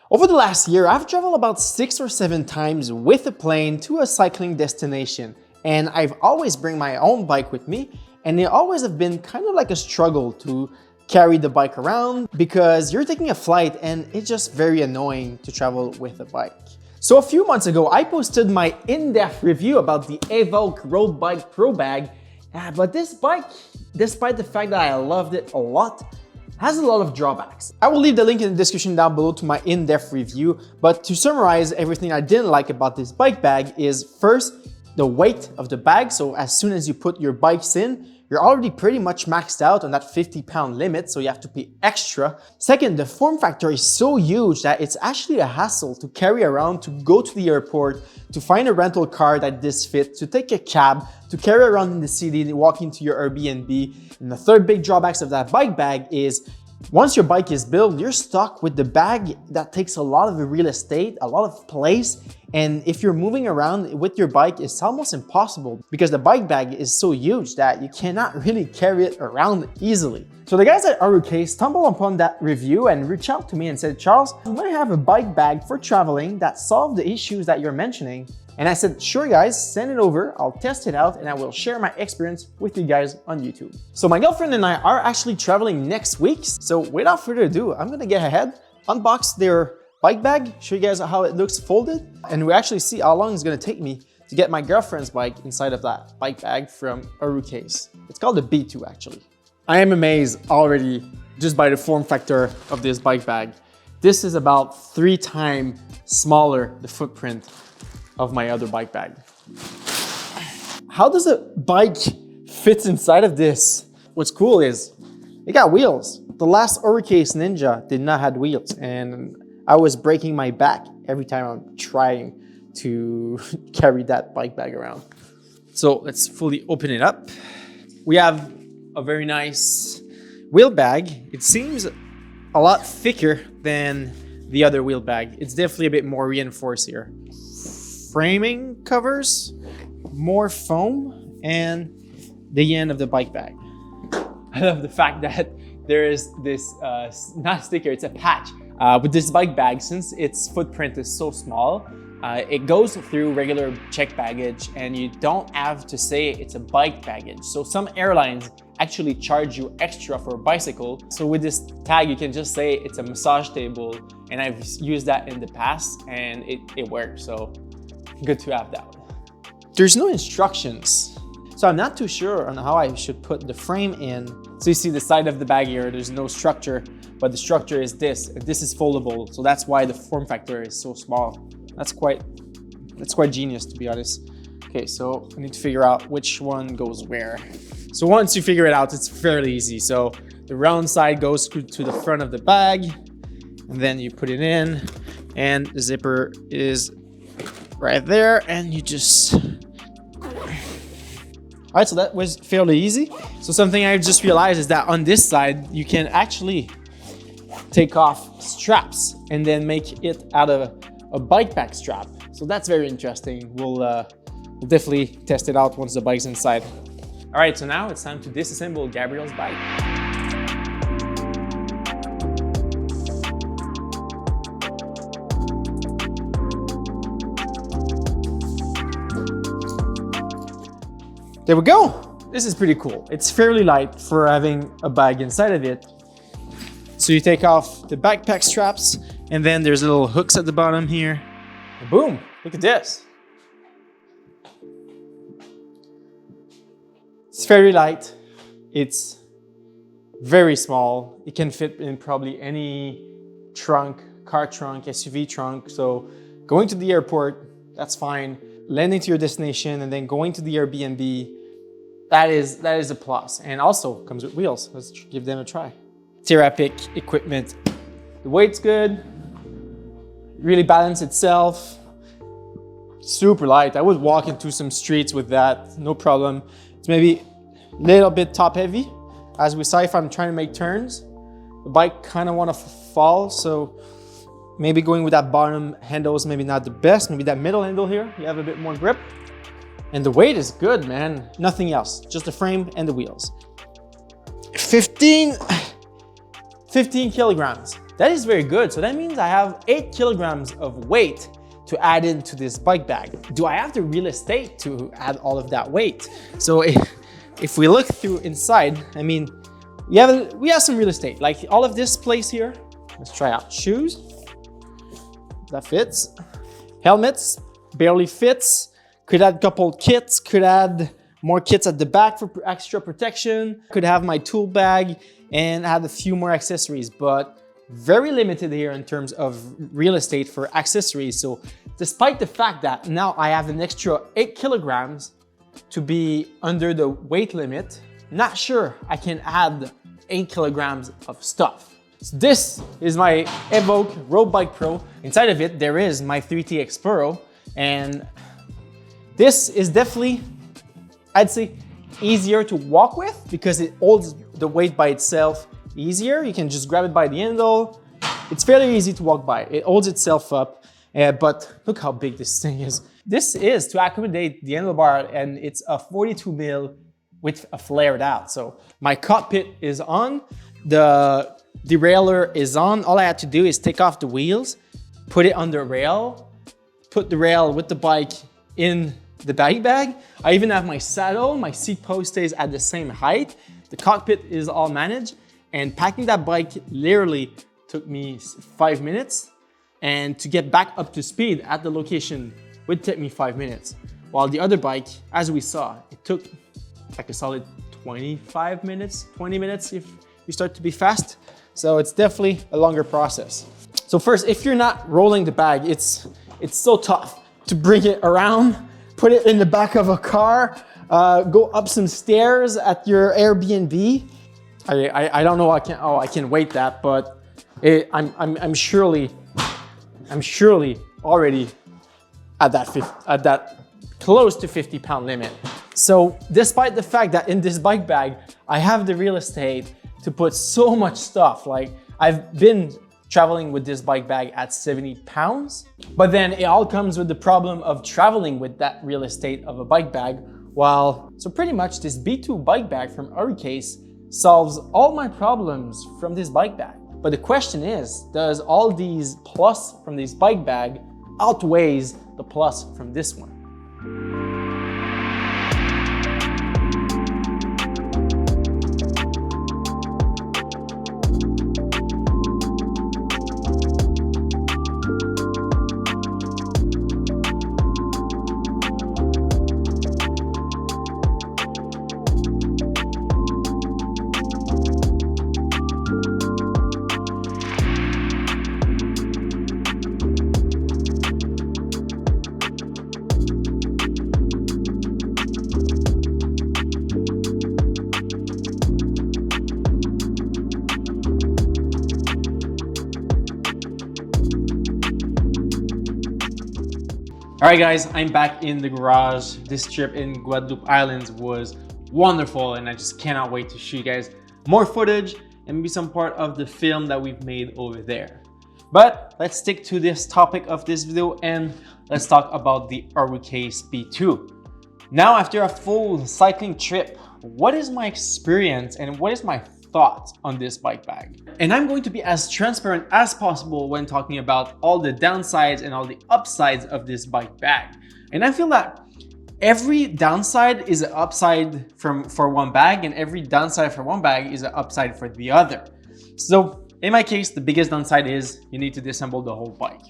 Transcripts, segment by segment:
Over the last year, I've traveled about 6 or 7 times with a plane to a cycling destination, and I've always bring my own bike with me, and it always have been kind of like a struggle to carry the bike around because you're taking a flight and it's just very annoying to travel with a bike. So a few months ago, I posted my in-depth review about the Evoc Road Bike Pro bag, but this bike, despite the fact that I loved it a lot, has a lot of drawbacks. I will leave the link in the description down below to my in-depth review, but to summarize everything I didn't like about this bike bag is first, the weight of the bag. So as soon as you put your bikes in, you're already pretty much maxed out on that 50-pound limit, so you have to pay extra. Second, the form factor is so huge that it's actually a hassle to carry around, to go to the airport, to find a rental car that this fits, to take a cab, to carry around in the city, walk into your Airbnb. And the third big drawbacks of that bike bag is once your bike is built, you're stuck with the bag that takes a lot of real estate, a lot of place. And if you're moving around with your bike, it's almost impossible because the bike bag is so huge that you cannot really carry it around easily. So the guys at ORUCASE stumbled upon that review and reached out to me and said, Charles, you might have a bike bag for traveling that solves the issues that you're mentioning. And I said, sure guys, send it over, I'll test it out and I will share my experience with you guys on YouTube. So my girlfriend and I are actually traveling next week. So without further ado, I'm gonna get ahead, unbox their bike bag, show you guys how it looks folded, and we actually see how long it's gonna take me to get my girlfriend's bike inside of that bike bag from ORUCASE. It's called the B2 actually. I am amazed already just by the form factor of this bike bag. This is about 3 times smaller, the footprint of my other bike bag. How does a bike fit inside of this? What's cool is it got wheels. The last ORUCASE Ninja did not have wheels, and I was breaking my back every time I'm trying to carry that bike bag around. So let's fully open it up. We have a very nice wheel bag. It seems a lot thicker than the other wheel bag. It's definitely a bit more reinforced here. Framing covers, more foam, and the end of the bike bag. I love the fact that there is this, not sticker, it's a patch. With this bike bag, since its footprint is so small, it goes through regular check baggage and you don't have to say it's a bike baggage. So some airlines actually charge you extra for a bicycle. So with this tag, you can just say it's a massage table, and I've used that in the past and it works. So good to have that one. There's no instructions, so I'm not too sure on how I should put the frame in. So you see the side of the bag here, there's no structure, but the structure is this. This is foldable, so that's why the form factor is so small. That's quite genius, to be honest. Okay, so I need to figure out which one goes where. So once you figure it out, it's fairly easy. So the round side goes to the front of the bag, and then you put it in, and the zipper is right there, and you just... All right, so that was fairly easy. So something I just realized is that on this side, you can actually take off straps and then make it out of a bike pack strap. So that's very interesting. We'll definitely test it out once the bike's inside. All right, so now it's time to disassemble Gabriel's bike. There we go. This is pretty cool. It's fairly light for having a bag inside of it. So you take off the backpack straps, and then there's little hooks at the bottom here. And boom, look at this. It's very light. It's very small. It can fit in probably any trunk, car trunk, SUV trunk. So going to the airport, that's fine. Landing to your destination and then going to the Airbnb, that is a plus. And also comes with wheels. Let's give them a try. Therapeutic equipment. The weight's good. Really balance itself. Super light. I would walk into some streets with that, no problem. It's maybe a little bit top heavy. As we saw, if I'm trying to make turns, the bike kind of want to fall, so maybe going with that bottom handle is maybe not the best. Maybe that middle handle here, you have a bit more grip. And the weight is good, man. Nothing else, just the frame and the wheels. 15 15 kilograms. That is very good. So that means I have 8 kilograms of weight to add into this bike bag. Do I have the real estate to add all of that weight? So if we look through inside, I mean, we have some real estate, like all of this place here. Let's try out shoes. That fits. Helmets, barely fits. Could add a couple kits, could add more kits at the back for extra protection. Could have my tool bag and add a few more accessories, but very limited here in terms of real estate for accessories. So despite the fact that now I have an extra 8 kilograms to be under the weight limit, not sure I can add 8 kilograms of stuff. So this is my Evoc Road Bike Pro. Inside of it, there is my 3TX Pro, and this is definitely, I'd say, easier to walk with because it holds the weight by itself easier. You can just grab it by the handle. It's fairly easy to walk by. It holds itself up, but look how big this thing is. This is to accommodate the handlebar, and it's a 42 mil with a flared out. So my cockpit is on, the derailleur is on. All I had to do is take off the wheels, put it on the rail, put the rail with the bike in the bike bag. I even have my saddle, my seat post stays at the same height. The cockpit is all managed, and packing that bike literally took me 5 minutes, and to get back up to speed at the location would take me 5 minutes. While the other bike, as we saw, it took like a solid 25 minutes, 20 minutes if you start to be fast. So it's definitely a longer process. So first, if you're not rolling the bag, it's so tough to bring it around, put it in the back of a car, go up some stairs at your Airbnb. I don't know, I can wait that, but I'm surely already at that close to 50-pound limit. So despite the fact that in this bike bag, I have the real estate to put so much stuff, like I've been traveling with this bike bag at 70 pounds, but then it all comes with the problem of traveling with that real estate of a bike bag. So pretty much this B2 bike bag from ORUCASE solves all my problems from this bike bag. But the question is, does all these plus from this bike bag outweighs the plus from this one? All right guys, I'm back in the garage. This trip in Guadeloupe Islands was wonderful, and I just cannot wait to show you guys more footage and maybe some part of the film that we've made over there. But let's stick to this topic of this video and let's talk about the ORUCASE B2. Now, after a full cycling trip, what is my experience and what is my thoughts on this bike bag? And I'm going to be as transparent as possible when talking about all the downsides and all the upsides of this bike bag. And I feel that every downside is an upside for one bag, and every downside for one bag is an upside for the other. So in my case, the biggest downside is you need to disassemble the whole bike.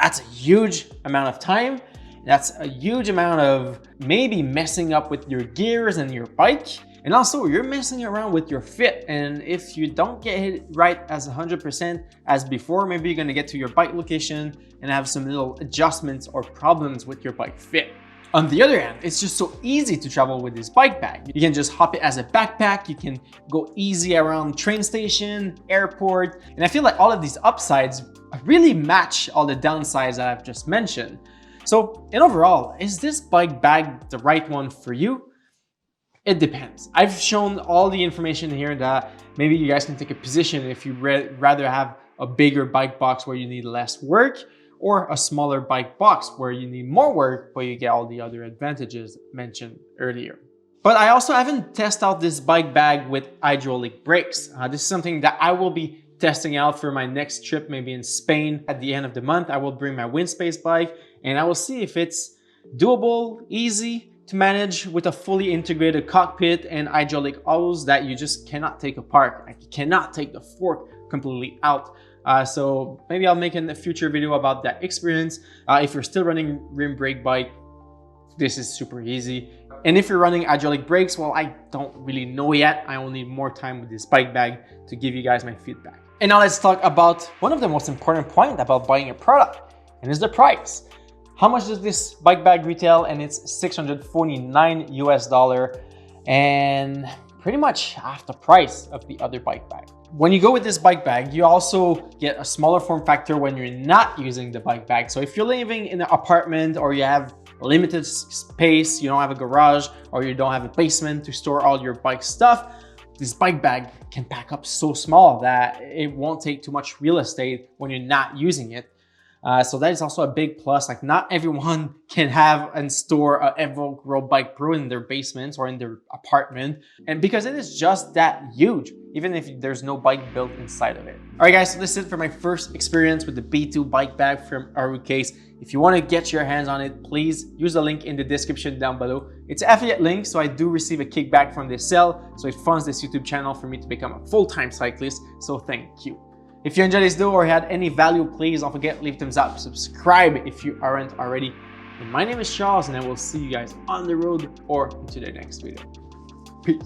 That's a huge amount of time. That's a huge amount of maybe messing up with your gears and your bike. And also you're messing around with your fit. And if you don't get it right as 100% as before, maybe you're gonna get to your bike location and have some little adjustments or problems with your bike fit. On the other hand, it's just so easy to travel with this bike bag. You can just hop it as a backpack. You can go easy around train station, airport. And I feel like all of these upsides really match all the downsides that I've just mentioned. So, and overall, is this bike bag the right one for you? It depends. I've shown all the information here that maybe you guys can take a position if you'd rather have a bigger bike box where you need less work, or a smaller bike box where you need more work, but you get all the other advantages mentioned earlier. But I also haven't tested out this bike bag with hydraulic brakes. This is something that I will be testing out for my next trip, maybe in Spain at the end of the month. I will bring my Windspace bike and I will see if it's doable, easy to manage with a fully integrated cockpit and hydraulic hose that you just cannot take apart. Like, you cannot take the fork completely out. So maybe I'll make a future video about that experience. If you're still running rim brake bike, this is super easy. And if you're running hydraulic brakes, well, I don't really know yet. I will need more time with this bike bag to give you guys my feedback. And now let's talk about one of the most important points about buying a product, and it's the price. How much does this bike bag retail? And it's $649 US, and pretty much half the price of the other bike bag. When you go with this bike bag, you also get a smaller form factor when you're not using the bike bag. So if you're living in an apartment or you have limited space, you don't have a garage, or you don't have a basement to store all your bike stuff, this bike bag can pack up so small that it won't take too much real estate when you're not using it. So that is also a big plus. Like, not everyone can have and store an Evoc Road Bike Pro in their basements or in their apartment, and because it is just that huge, even if there's no bike built inside of it. All right, guys, so this is it for my first experience with the B2 bike bag from ORUCASE. If you want to get your hands on it, please use the link in the description down below. It's an affiliate link, so I do receive a kickback from this sale, so it funds this YouTube channel for me to become a full-time cyclist, so thank you. If you enjoyed this video or had any value, please don't forget to leave thumbs up, subscribe if you aren't already. And my name is Charles, and I will see you guys on the road or into the next video. Peace.